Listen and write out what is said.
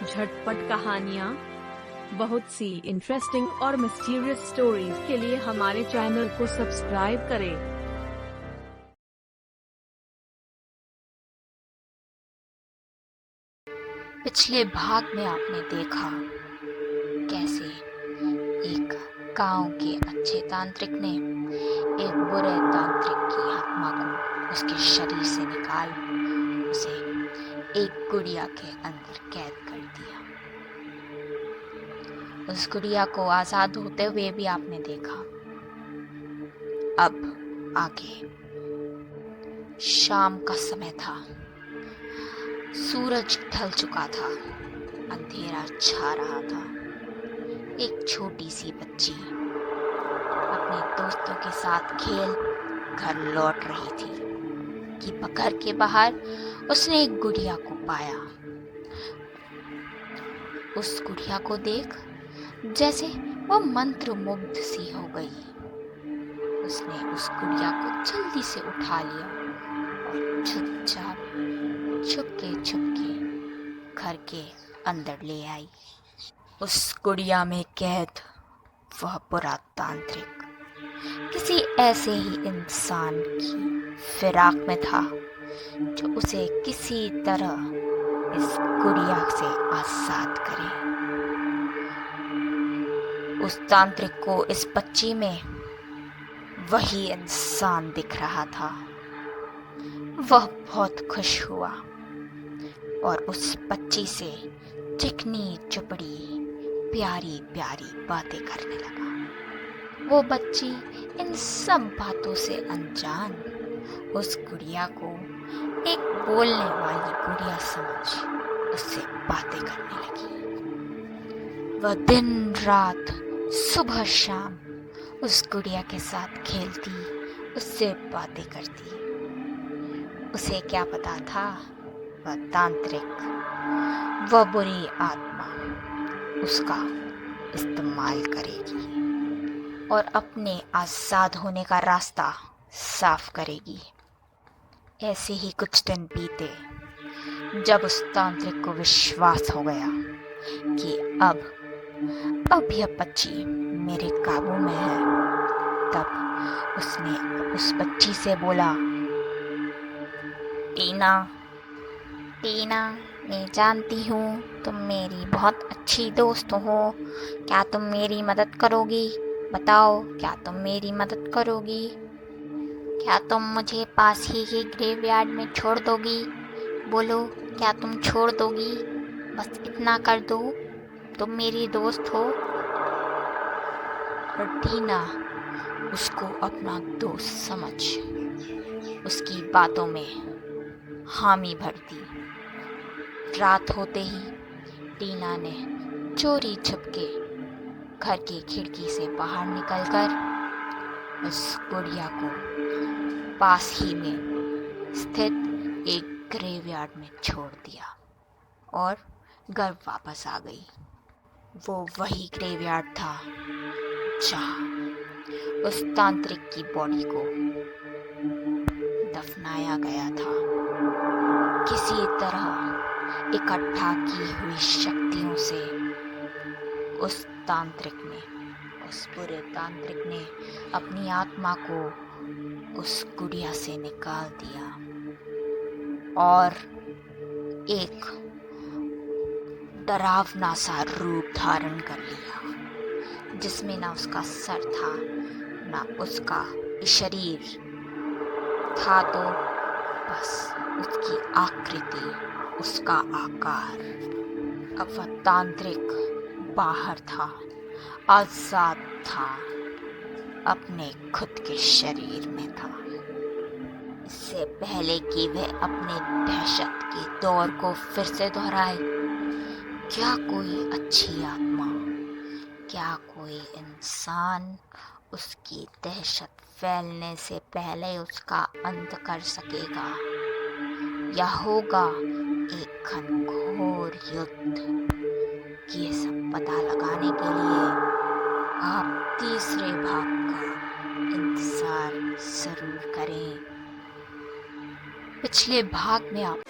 झटपट कहानियाँ, बहुत सी इंटरेस्टिंग और मिस्टीरियस स्टोरीज के लिए हमारे चैनल को सब्सक्राइब करें। पिछले भाग में आपने देखा कैसे एक गांव के अच्छे तांत्रिक ने एक बुरे तांत्रिक की आत्मा को उसके शरीर से निकाल उसे एक गुड़िया के अंदर कैद कर दिया। उस गुड़िया को आजाद होते हुए भी आपने देखा। अब आगे शाम का समय था, सूरज ढल चुका था, अंधेरा छा रहा था। एक छोटी सी बच्ची अपने दोस्तों के साथ खेल घर लौट रही थी कि घर के बाहर उसने एक गुड़िया को पाया। उस गुड़िया को देख जैसे वो मंत्रमुग्ध सी हो गई। उसने उस गुड़िया को जल्दी से उठा लिया और चुपचाप छुपके घर के अंदर ले आई। उस गुड़िया में कैद वह बुरा तांत्रिक किसी ऐसे ही इंसान की फिराक में था जो उसे किसी तरह इस गुड़िया से आजाद करे। उस तांत्रिक को इस बच्ची में वही इंसान दिख रहा था। वह बहुत खुश हुआ और उस बच्ची से चिकनी चुपड़ी प्यारी प्यारी बातें करने लगा। वो बच्ची इन सब बातों से अनजान उस गुड़िया को एक बोलने वाली गुड़िया समझ उससे बातें करने लगी। वह दिन रात सुबह शाम उस गुड़िया के साथ खेलती, उससे बातें करती। उसे क्या पता था वह तांत्रिक, वह बुरी आत्मा उसका इस्तेमाल करेगी और अपने आजाद होने का रास्ता साफ करेगी। ऐसे ही कुछ दिन बीते। जब उस तांत्रिक को विश्वास हो गया कि अब यह बच्ची मेरे काबू में है, तब उसने उस बच्ची से बोला, टीना, मैं जानती हूँ तुम मेरी बहुत अच्छी दोस्त हो। क्या तुम मेरी मदद करोगी? बताओ, क्या तुम मेरी मदद करोगी? क्या तुम मुझे पास ही के ग्रेवयार्ड में छोड़ दोगी? बोलो, क्या तुम छोड़ दोगी? बस इतना कर दो, तुम मेरी दोस्त हो। और टीना उसको अपना दोस्त समझ उसकी बातों में हामी भरती। रात होते ही टीना ने चोरी छुपके घर की खिड़की से बाहर निकलकर उस गुड़िया को पास ही में स्थित एक ग्रेवयार्ड में छोड़ दिया और घर वापस आ गई। वो वही ग्रेवयार्ड था जहाँ उस तांत्रिक की बॉडी को दफनाया गया था। किसी तरह इकट्ठा की हुई शक्तियों से उस बुरे तांत्रिक ने अपनी आत्मा को उस गुड़िया से निकाल दिया और एक डरावना सा रूप धारण कर लिया, जिसमें ना उसका सर था ना उसका शरीर था, तो बस उसकी आकृति, उसका आकार। अब वह तांत्रिक बाहर था, आजाद था, अपने खुद के शरीर में था। इससे पहले कि वह अपने दहशत के दौर को फिर से दोहराए, क्या कोई अच्छी आत्मा, क्या कोई इंसान उसकी दहशत फैलने से पहले उसका अंत कर सकेगा, या होगा एक घनघोर युद्ध? ये सब पता लगाने के लिए आप तीसरे भाग का इंतजार जरूर करें। पिछले भाग में आप